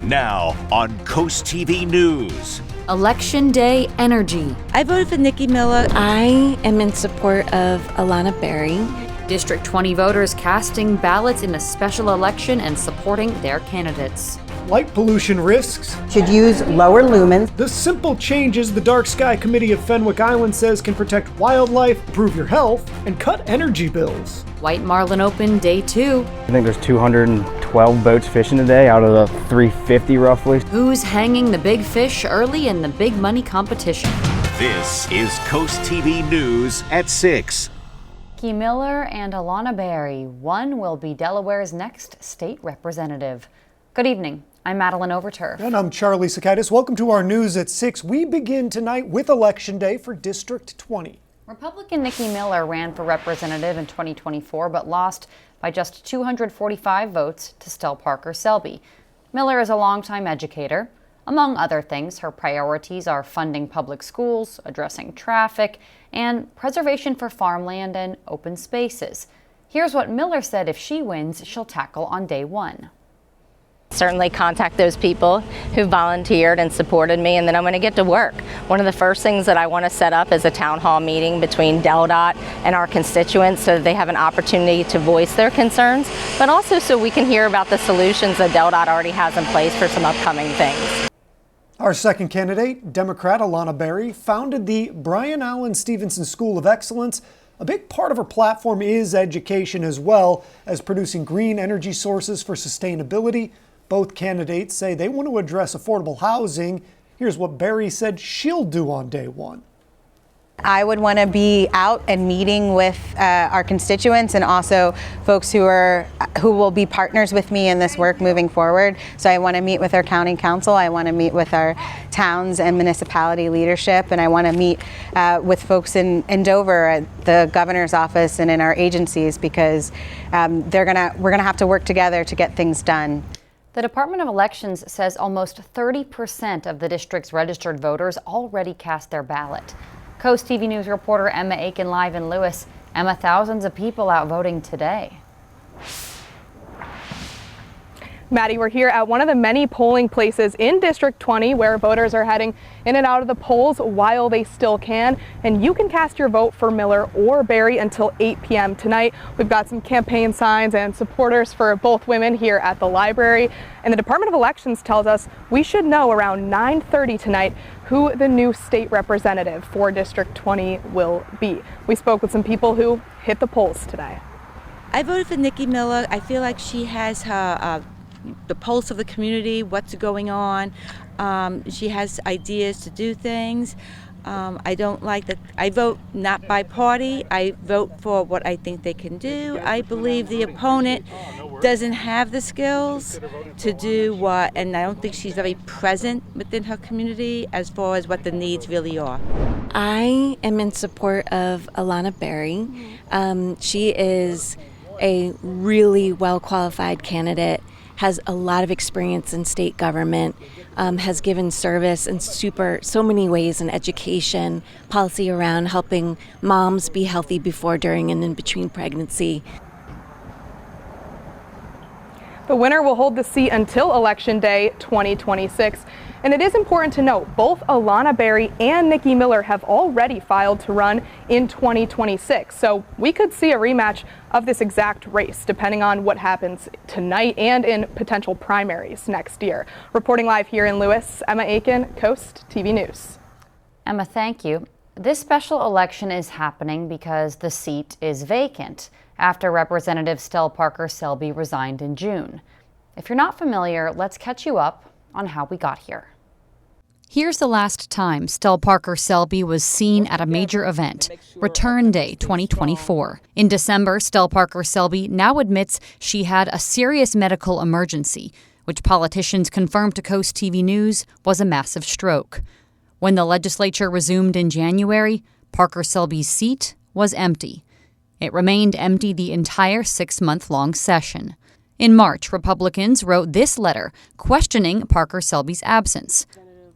Now on CoastTV News. Election Day energy. I voted for Nikki Miller. I am in support of Alana Berry. District 20 voters casting ballots in a special election and supporting their candidates. Light pollution risks. Should use lower lumens. The simple changes the Dark Sky Committee of Fenwick Island says can protect wildlife, improve your health, and cut energy bills. White Marlin Open Day 2. I think there's 212 boats fishing today out of the 350 roughly. Who's hanging the big fish early in the big money competition? This is CoastTV News at 6. Nikki Miller and Alana Berry. One will be Delaware's next state representative. Good evening. I'm Madeline Overturf. And I'm Charlie Cited. Welcome to our News at 6. We begin tonight with Election Day for District 20. Republican Nikki Miller ran for representative in 2024 but lost by just 245 votes to Stell Parker Selby. Miller is a longtime educator. Among other things, her priorities are funding public schools, addressing traffic, and preservation for farmland and open spaces. Here's what Miller said if she wins, she'll tackle on day one. Certainly contact those people who volunteered and supported me, and then I'm going to get to work. One of the first things that I want to set up is a town hall meeting between DelDOT and our constituents so that they have an opportunity to voice their concerns, but also so we can hear about the solutions that DelDOT already has in place for some upcoming things. Our second candidate, Democrat Alana Berry, founded the Brian Allen Stevenson School of Excellence. A big part of her platform is education, as well as producing green energy sources for sustainability. Both candidates say they want to address affordable housing. Here's what Berry said she'll do on day one. I would want to be out and meeting with our constituents and also folks who will be partners with me in this work moving forward. So I want to meet with our county council, I want to meet with our towns and municipality leadership, and I want to meet with folks in Dover at the governor's office and in our agencies, because we're gonna have to work together to get things done. The Department of Elections says almost 30% of the district's registered voters already cast their ballot. Coast TV News reporter Emma Aiken live in Lewis. Emma, thousands of people out voting today. Maddie, we're here at one of the many polling places in District 20 where voters are heading in and out of the polls while they still can. And you can cast your vote for Miller or Berry until 8 p.m. tonight. We've got some campaign signs and supporters for both women here at the library. And the Department of Elections tells us we should know around 9:30 tonight who the new state representative for District 20 will be. We spoke with some people who hit the polls today. I voted for Nikki Miller. I feel like she has her the pulse of the community, what's going on. She has ideas to do things. I don't like that. I vote not by party. I vote for what I think they can do. I believe the opponent doesn't have the skills to do what, and I don't think she's very present within her community as far as what the needs really are. I am in support of Alana Berry. She is a really well-qualified candidate, has a lot of experience in state government, has given service in so many ways in education, policy around helping moms be healthy before, during, and in between pregnancy. The winner will hold the seat until Election Day 2026. And it is important to note, both Alana Berry and Nikki Miller have already filed to run in 2026. So we could see a rematch of this exact race, depending on what happens tonight and in potential primaries next year. Reporting live here in Lewis, Emma Aiken, Coast TV News. Emma, thank you. This special election is happening because the seat is vacant after Representative Stell Parker Selby resigned in June. If you're not familiar, let's catch you up on how we got here. Here's the last time Stell Parker Selby was seen at a major event, Return Day 2024. In December, Stell Parker Selby now admits she had a serious medical emergency, which politicians confirmed to Coast TV News was a massive stroke. When the legislature resumed in January, Parker Selby's seat was empty. It remained empty the entire 6-month-long session. In March, Republicans wrote this letter questioning Parker Selby's absence.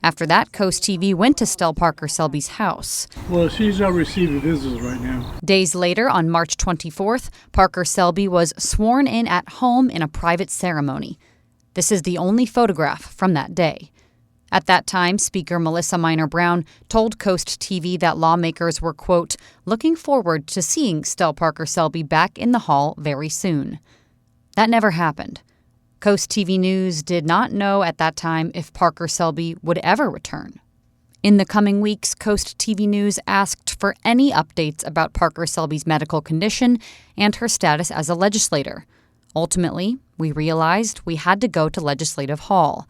After that, Coast TV went to Stell Parker Selby's house. Well, she's not receiving visitors right now. Days later, on March 24th, Parker Selby was sworn in at home in a private ceremony. This is the only photograph from that day. At that time, Speaker Melissa Minor Brown told Coast TV that lawmakers were, quote, looking forward to seeing Stell Parker Selby back in the hall very soon. That never happened. Coast TV News did not know at that time if Parker Selby would ever return. In the coming weeks, Coast TV News asked for any updates about Parker Selby's medical condition and her status as a legislator. Ultimately, we realized we had to go to Legislative Hall.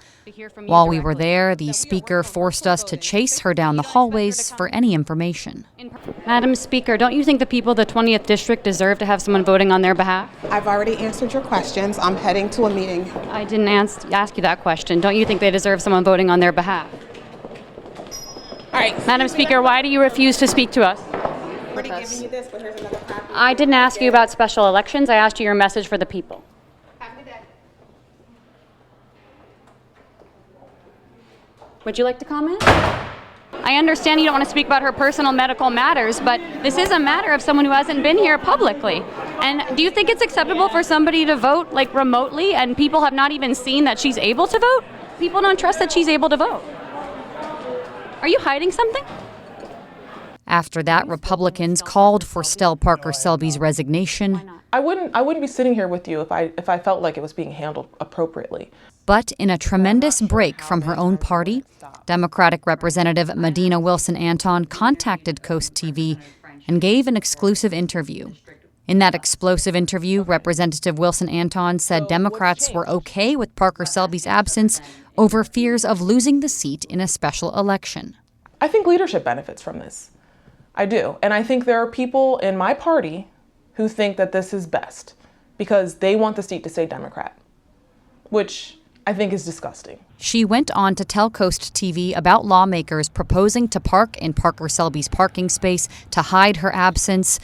While we were there, the Speaker forced us to chase her down the hallways for any information. Madam Speaker, don't you think the people of the 20th District deserve to have someone voting on their behalf? I've already answered your questions. I'm heading to a meeting. I didn't ask you that question. Don't you think they deserve someone voting on their behalf? All right. Madam Speaker, why do you refuse to speak to us? Already giving you this, but here's another copy. I didn't ask you about special elections. I asked you your message for the people. Have a good day. Would you like to comment? I understand you don't want to speak about her personal medical matters, but this is a matter of someone who hasn't been here publicly. And do you think it's acceptable for somebody to vote like remotely and people have not even seen that she's able to vote? People don't trust that she's able to vote. Are you hiding something? After that, Republicans called for Stell Parker Selby's resignation. I wouldn't be sitting here with you if I felt like it was being handled appropriately. But in a tremendous break from her own party, Democratic Representative Medina Wilson-Anton contacted Coast TV and gave an exclusive interview. In that explosive interview, Representative Wilson-Anton said Democrats were okay with Parker Selby's absence over fears of losing the seat in a special election. I think leadership benefits from this. I do. And I think there are people in my party who think that this is best because they want the seat to stay Democrat, which I think is disgusting. She went on to tell Coast TV about lawmakers proposing to park in Parker Selby's parking space to hide her absence,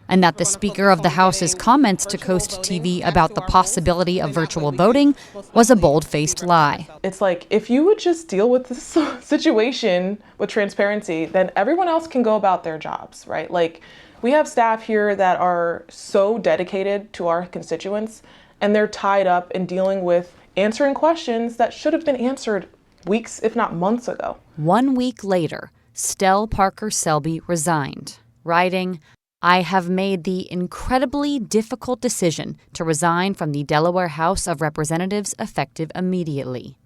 and that the Speaker of the House's comments to Coast TV about the possibility of virtual voting was a bold-faced lie. It's like, if you would just deal with this situation with transparency, then everyone else can go about their jobs, right? Like, we have staff here that are so dedicated to our constituents, and they're tied up in dealing with answering questions that should have been answered weeks, if not months ago. 1 week later, Stell Parker Selby resigned, writing, I have made the incredibly difficult decision to resign from the Delaware House of Representatives effective immediately.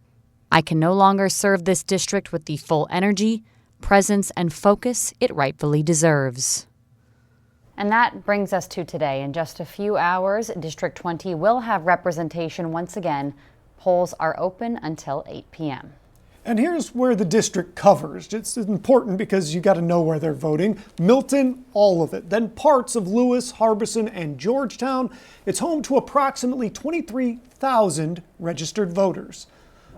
I can no longer serve this district with the full energy, presence, and focus it rightfully deserves. And that brings us to today. In just a few hours, District 20 will have representation once again. Polls are open until 8 p.m. And here's where the district covers. It's important because you got to know where they're voting. Milton, all of it. Then parts of Lewis, Harbison, and Georgetown. It's home to approximately 23,000 registered voters.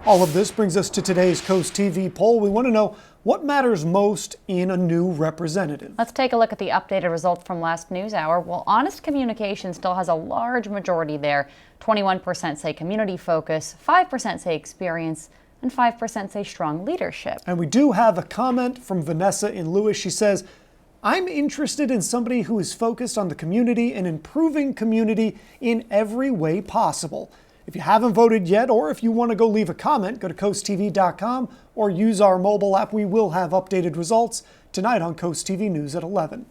All of this brings us to today's Coast TV poll. We want to know what matters most in a new representative. Let's take a look at the updated results from last news hour. Well, honest communication still has a large majority there. 21% say community focus, 5% say experience, and 5% say strong leadership. And we do have a comment from Vanessa in Lewis. She says, I'm interested in somebody who is focused on the community and improving community in every way possible. If you haven't voted yet, or if you want to go leave a comment, go to coasttv.com or use our mobile app. We will have updated results tonight on Coast TV News at 11.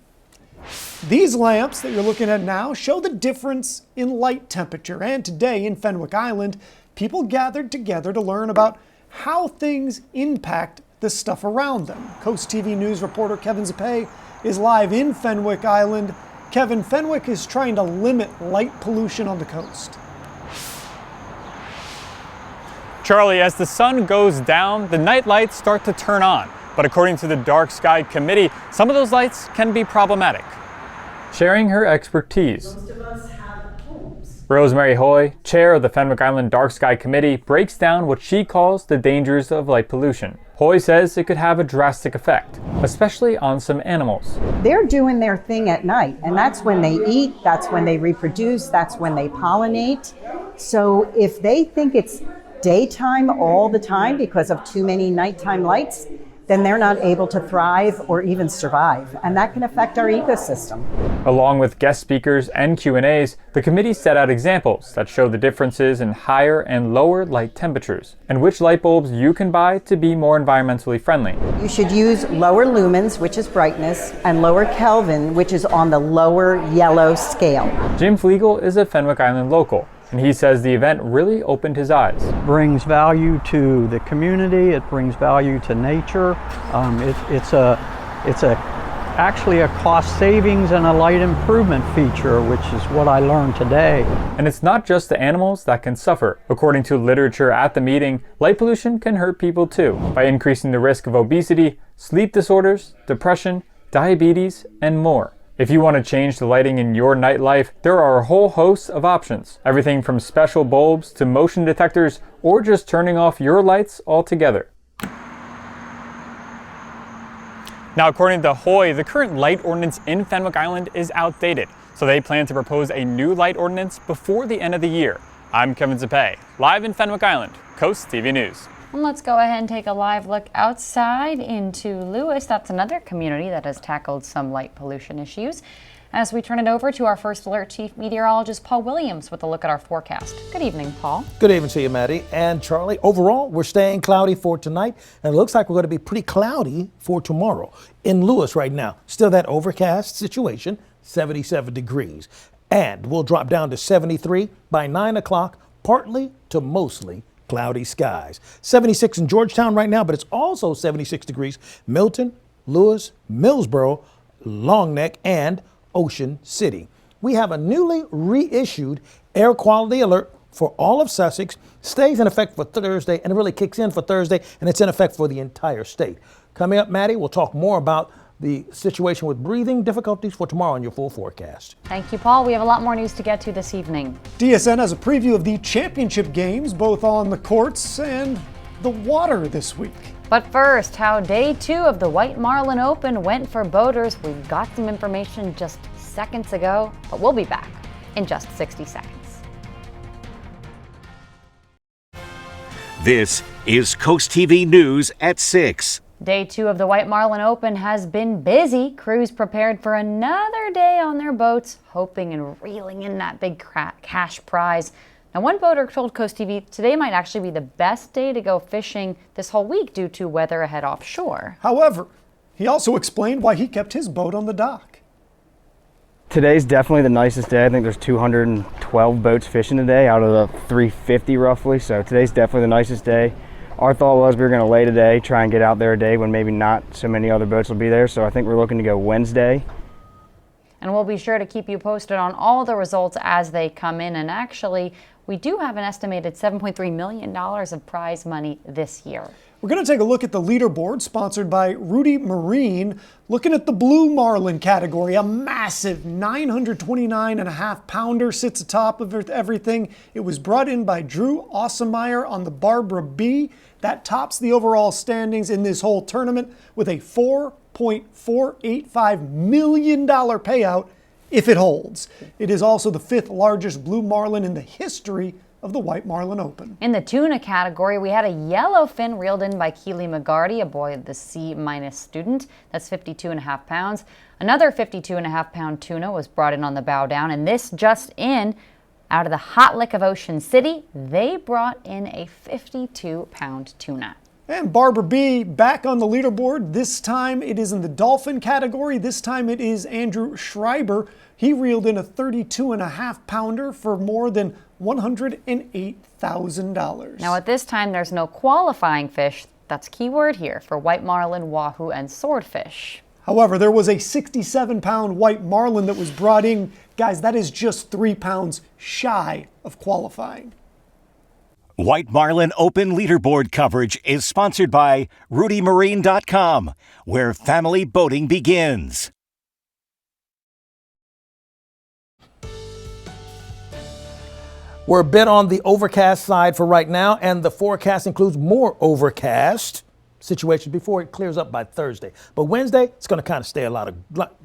These lamps that you're looking at now show the difference in light temperature. And today in Fenwick Island, people gathered together to learn about how things impact the stuff around them. Coast TV News reporter Kevin Zapay is live in Fenwick Island. Kevin, Fenwick is trying to limit light pollution on the coast. Charlie, as the sun goes down, the night lights start to turn on. But according to the Dark Sky Committee, some of those lights can be problematic. Sharing her expertise, most of us have homes. Rosemary Hoy, chair of the Fenwick Island Dark Sky Committee, breaks down what she calls the dangers of light pollution. Hoy says it could have a drastic effect, especially on some animals. They're doing their thing at night, and that's when they eat, that's when they reproduce, that's when they pollinate. So if they think it's daytime all the time because of too many nighttime lights, then they're not able to thrive or even survive, and that can affect our ecosystem. Along with guest speakers and Q&As, the committee set out examples that show the differences in higher and lower light temperatures, and which light bulbs you can buy to be more environmentally friendly. You should use lower lumens, which is brightness, and lower Kelvin, which is on the lower yellow scale. Jim Flegel is a Fenwick Island local, and he says the event really opened his eyes. Brings value to the community, it brings value to nature. It's actually a cost savings and a light improvement feature, which is what I learned today. And it's not just the animals that can suffer. According to literature at the meeting, light pollution can hurt people too, by increasing the risk of obesity, sleep disorders, depression, diabetes, and more. If you want to change the lighting in your nightlife, there are a whole host of options. Everything from special bulbs to motion detectors, or just turning off your lights altogether. Now, according to Hoy, the current light ordinance in Fenwick Island is outdated, so they plan to propose a new light ordinance before the end of the year. I'm Kevin Zapay, live in Fenwick Island, Coast TV News. And let's go ahead and take a live look outside into Lewis. That's another community that has tackled some light pollution issues. As we turn it over to our First Alert Chief Meteorologist Paul Williams with a look at our forecast. Good evening, Paul. Good evening to you, Maddie and Charlie. Overall, we're staying cloudy for tonight, and it looks like we're going to be pretty cloudy for tomorrow. In Lewis right now, still that overcast situation, 77 degrees. And we'll drop down to 73 by 9 o'clock, partly to mostly cloudy skies. 76 in Georgetown right now, but it's also 76 degrees. Milton, Lewis, Millsboro, Longneck, and Ocean City. We have a newly reissued air quality alert for all of Sussex. Stays in effect for Thursday, and it really kicks in for Thursday, and it's in effect for the entire state. Coming up, Maddie, we'll talk more about the situation with breathing difficulties for tomorrow in your full forecast. Thank you, Paul. We have a lot more news to get to this evening. DSN has a preview of the championship games, both on the courts and the water this week. But first, how day 2 of the White Marlin Open went for boaters. We got some information just seconds ago, but we'll be back in just 60 seconds. This is Coast TV News at 6. Day 2 of the White Marlin Open has been busy. Crews prepared for another day on their boats, hoping and reeling in that big cash prize. Now, one boater told Coast TV today might actually be the best day to go fishing this whole week due to weather ahead offshore. However, he also explained why he kept his boat on the dock. Today's definitely the nicest day. I think there's 212 boats fishing today out of the 350 roughly, so today's definitely the nicest day. Our thought was we were going to lay today, try and get out there a day when maybe not so many other boats will be there, so I think we're looking to go Wednesday. And we'll be sure to keep you posted on all the results as they come in. And actually, we do have an estimated $7.3 million of prize money this year. We're going to take a look at the leaderboard sponsored by Rudy Marine. Looking at the Blue Marlin category, a massive 929.5 pounder sits atop of everything. It was brought in by Drew Ossemeyer on the Barbara B. That tops the overall standings in this whole tournament with a $4.485 million payout if it holds. It is also the 5th largest Blue Marlin in the history of the White Marlin Open. In the tuna category, we had a yellowfin reeled in by Keely McGarty, a boy of the C- student. That's 52.5 pounds. Another 52.5 pound tuna was brought in on the bow down, and this just in, out of the hot lick of Ocean City, they brought in a 52 pound tuna. And Barbara B back on the leaderboard. This time it is in the dolphin category. This time it is Andrew Schreiber. He reeled in a 32.5 pounder for more than $108,000. Now at this time there's no qualifying fish. That's key word here for white marlin, wahoo, and swordfish. However, there was a 67-pound white marlin that was brought in. Guys, that is just 3 pounds shy of qualifying. White Marlin Open leaderboard coverage is sponsored by RudyMarine.com, where family boating begins. We're a bit on the overcast side for right now, and the forecast includes more overcast situations before it clears up by Thursday. But Wednesday, it's going to kind of stay a lot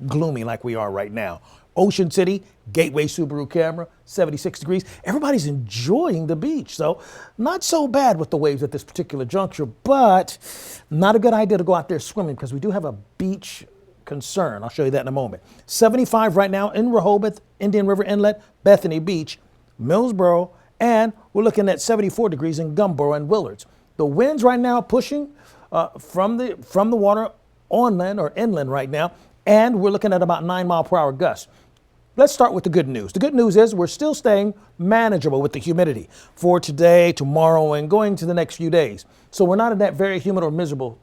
gloomy like we are right now. Ocean City, Gateway Subaru Camera, 76 degrees. Everybody's enjoying the beach, so not so bad with the waves at this particular juncture, but not a good idea to go out there swimming because we do have a beach concern. I'll show you that in a moment. 75 right now in Rehoboth, Indian River Inlet, Bethany Beach, Millsboro, and we're looking at 74 degrees in Gumboro and Willards. The winds right now pushing from the water on land or inland right now, and we're looking at about 9-mile-per-hour gusts. Let's start with the good news. The good news is we're still staying manageable with the humidity for today, tomorrow, and going to the next few days. So we're not in that very humid or miserable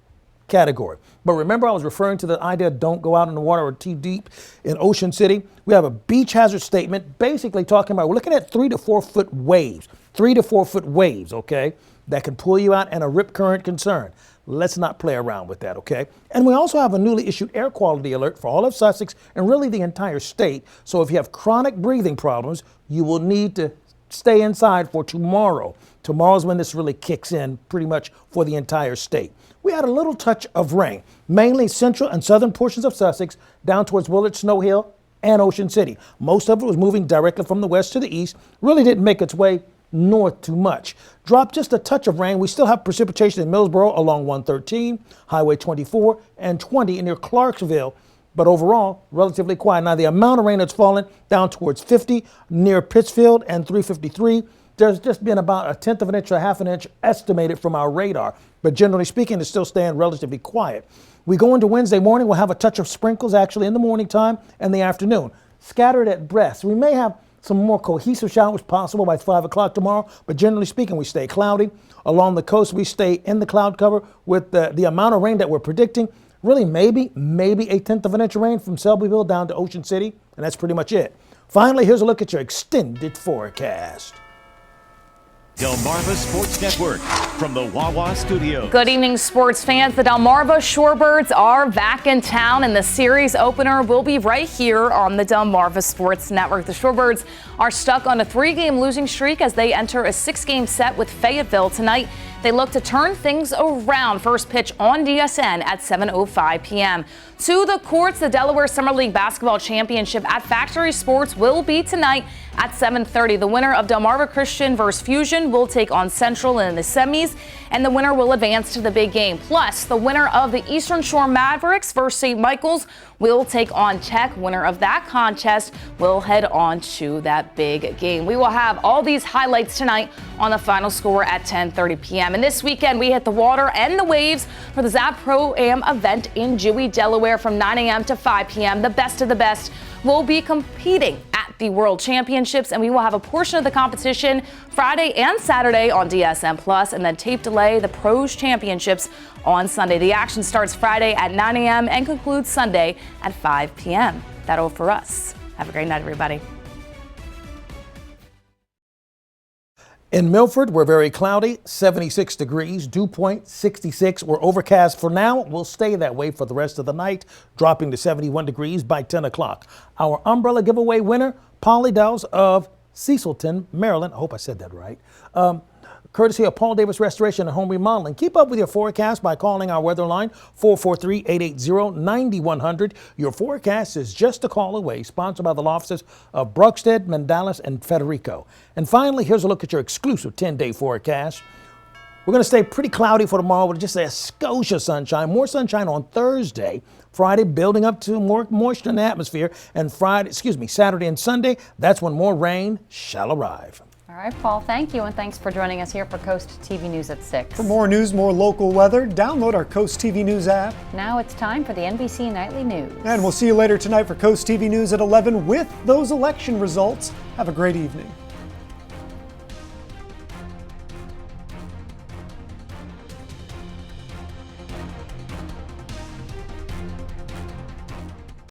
category. But remember, I was referring to the idea don't go out in the water or too deep in Ocean City. We have a beach hazard statement basically talking about we're looking at 3 to 4 foot waves, 3 to 4 foot waves, okay, that can pull you out, and a rip current concern. Let's not play around with that, okay? And we also have a newly issued air quality alert for all of Sussex and really the entire state. So if you have chronic breathing problems, you will need to stay inside for tomorrow. Tomorrow's when this really kicks in pretty much for the entire state. We had a little touch of rain, mainly central and southern portions of Sussex, down towards Willard, Snow Hill, and Ocean City. Most of it was moving directly from the west to the east, really didn't make its way north too much. Dropped just a touch of rain. We still have precipitation in Millsboro along 113, Highway 24, and 20 near Clarksville. But overall, relatively quiet. Now, the amount of rain that's fallen down towards 50 near Pittsfield and 353, there's just been about 1/10 of an inch or 1/2 an inch estimated from our radar. But generally speaking, it's still staying relatively quiet. We go into Wednesday morning, we'll have a touch of sprinkles actually in the morning time and the afternoon. Scattered at best. We may have some more cohesive showers possible by 5 o'clock tomorrow, but generally speaking, we stay cloudy. Along the coast, we stay in the cloud cover with the amount of rain that we're predicting. Really, maybe 1/10 of an inch of rain from Selbyville down to Ocean City, and that's pretty much it. Finally, here's a look at your extended forecast. Delmarva Sports Network from the Wawa Studio. Good evening, sports fans. The Delmarva Shorebirds are back in town, and the series opener will be right here on the Delmarva Sports Network. The Shorebirds are stuck on a 3-game losing streak as they enter a 6-game set with Fayetteville tonight. They look to turn things around. First pitch on DSN at 7:05 p.m. To the courts, the Delaware Summer League Basketball Championship at Factory Sports will be tonight at 7:30. The winner of Delmarva Christian versus Fusion will take on Central in the semis, and the winner will advance to the big game. Plus, the winner of the Eastern Shore Mavericks versus St. Michael's will take on Tech. Winner of that contest will head on to that big game. We will have all these highlights tonight on the final score at 10:30 p.m. And this weekend, we hit the water and the waves for the ZAP Pro-Am event in Dewey, Delaware from 9 a.m. to 5 p.m. The best of the best will be competing at the World Championships, and we will have a portion of the competition Friday and Saturday on DSM Plus, and then tape delay the Pros Championships on Sunday. The action starts Friday at 9 a.m. and concludes Sunday at 5 p.m. That'll for us. Have a great night, everybody. In Milford, we're very cloudy, 76 degrees. Dew Point, 66. We're overcast for now. We'll stay that way for the rest of the night, dropping to 71 degrees by 10 o'clock. Our umbrella giveaway winner, Polly Dowse of Cecilton, Maryland. I hope I said that right. Courtesy of Paul Davis Restoration and Home Remodeling. Keep up with your forecast by calling our weather line, 443-880-9100. Your forecast is just a call away, sponsored by the law offices of Bruxted, Mandalis, and Federico. And finally, here's a look at your exclusive 10-day forecast. We're going to stay pretty cloudy for tomorrow with just a skosh of sunshine. More sunshine on Thursday. Friday, building up to more moisture in the atmosphere. And Saturday and Sunday, that's when more rain shall arrive. All right, Paul, thank you, and thanks for joining us here for Coast TV News at 6. For more news, more local weather, download our Coast TV News app. Now it's time for the NBC Nightly News. And we'll see you later tonight for Coast TV News at 11 with those election results. Have a great evening.